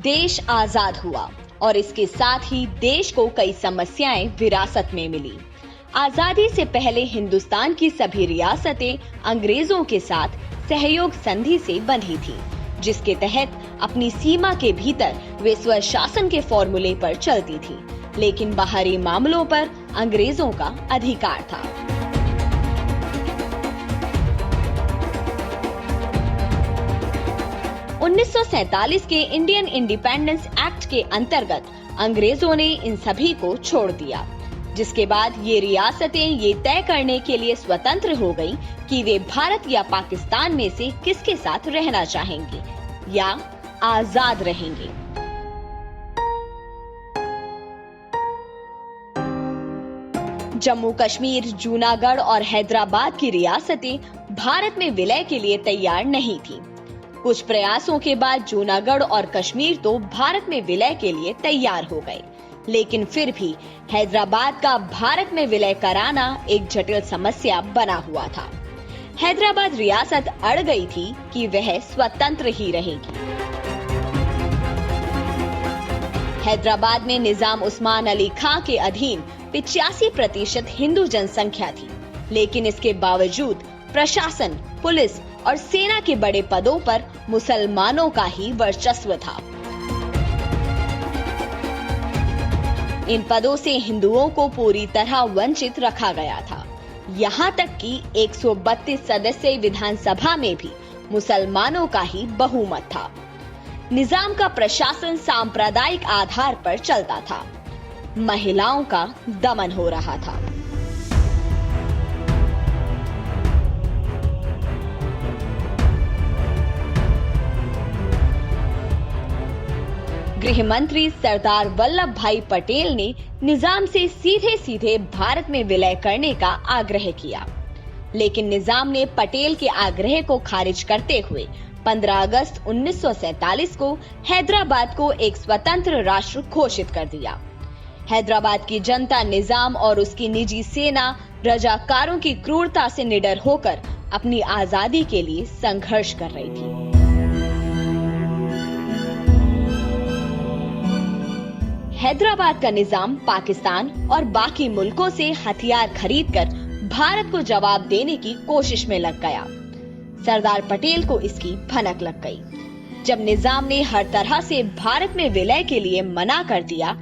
देश आजाद हुआ और इसके साथ ही देश को कई समस्याएं विरासत में मिली। आजादी से पहले हिंदुस्तान की सभी रियासतें अंग्रेजों के साथ सहयोग संधि से बंधी थी, जिसके तहत अपनी सीमा के भीतर वे स्वशासन के फॉर्मूले पर चलती थी, लेकिन बाहरी मामलों पर अंग्रेजों का अधिकार था। उन्नीस के इंडियन इंडिपेंडेंस एक्ट के अंतर्गत अंग्रेजों ने इन सभी को छोड़ दिया, जिसके बाद ये रियासतें ये तय करने के लिए स्वतंत्र हो गईं कि वे भारत या पाकिस्तान में से किसके साथ रहना चाहेंगे या आजाद रहेंगे। जम्मू कश्मीर, जूनागढ़ और हैदराबाद की रियासतें भारत में विलय के लिए तैयार नहीं थीं। कुछ प्रयासों के बाद जूनागढ़ और कश्मीर तो भारत में विलय के लिए तैयार हो गए, लेकिन फिर भी हैदराबाद का भारत में विलय कराना एक जटिल समस्या बना हुआ था। हैदराबाद रियासत अड़ गई थी कि वह स्वतंत्र ही रहेगी। हैदराबाद में निजाम उस्मान अली खां के अधीन 85% हिंदू जनसंख्या थी, लेकिन इसके बावजूद प्रशासन, पुलिस और सेना के बड़े पदों पर मुसलमानों का ही वर्चस्व था। इन पदों से हिंदुओं को पूरी तरह वंचित रखा गया था। यहाँ तक कि 132 सदस्यीय विधानसभा में भी मुसलमानों का ही बहुमत था। निजाम का प्रशासन सांप्रदायिक आधार पर चलता था। महिलाओं का दमन हो रहा था। गृह मंत्री सरदार वल्लभ भाई पटेल ने निजाम से सीधे सीधे भारत में विलय करने का आग्रह किया, लेकिन निजाम ने पटेल के आग्रह को खारिज करते हुए 15 अगस्त 1947 को हैदराबाद को एक स्वतंत्र राष्ट्र घोषित कर दिया। हैदराबाद की जनता निजाम और उसकी निजी सेना रजाकारों की क्रूरता से निडर होकर अपनी आजादी के लिए संघर्ष कर रही थी। हैदराबाद का निजाम पाकिस्तान और बाकी मुल्कों से हथियार खरीदकर भारत को जवाब देने की कोशिश में लग गया। सरदार पटेल को इसकी भनक लग गई। जब निजाम ने हर तरह से भारत में विलय के लिए मना कर दिया,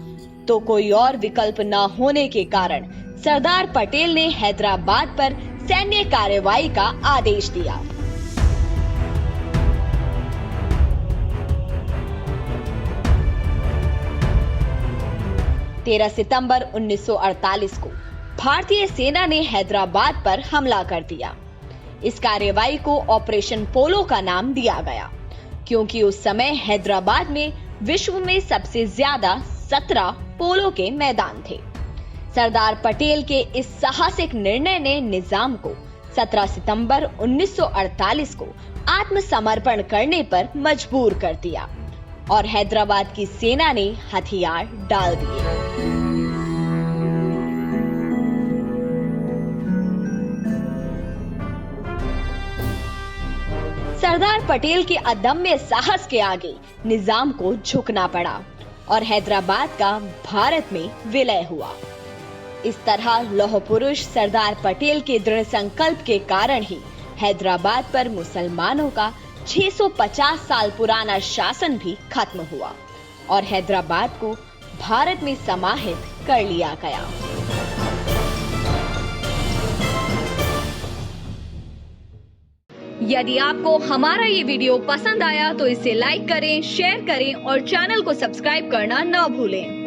तो कोई और विकल्प न होने के कारण सरदार पटेल ने हैदराबाद पर सैन्य कार्रवाई का आदेश दिया। 13 सितंबर 1948 को भारतीय सेना ने हैदराबाद पर हमला कर दिया। इस कार्रवाई को ऑपरेशन पोलो का नाम दिया गया, क्योंकि उस समय हैदराबाद में विश्व में सबसे ज्यादा 17 पोलो के मैदान थे। सरदार पटेल के इस साहसिक निर्णय ने निजाम को 17 सितंबर 1948 को आत्मसमर्पण करने पर मजबूर कर दिया और हैदराबाद की सेना ने हथियार डाल दिए। सरदार पटेल के अदम्य साहस के आगे निजाम को झुकना पड़ा और हैदराबाद का भारत में विलय हुआ। इस तरह लौह पुरुष सरदार पटेल के दृढ़ संकल्प के कारण ही हैदराबाद पर मुसलमानों का 650 साल पुराना शासन भी खत्म हुआ और हैदराबाद को भारत में समाहित कर लिया गया। यदि आपको हमारा ये वीडियो पसंद आया तो इसे लाइक करें, शेयर करें और चैनल को सब्सक्राइब करना न भूलें।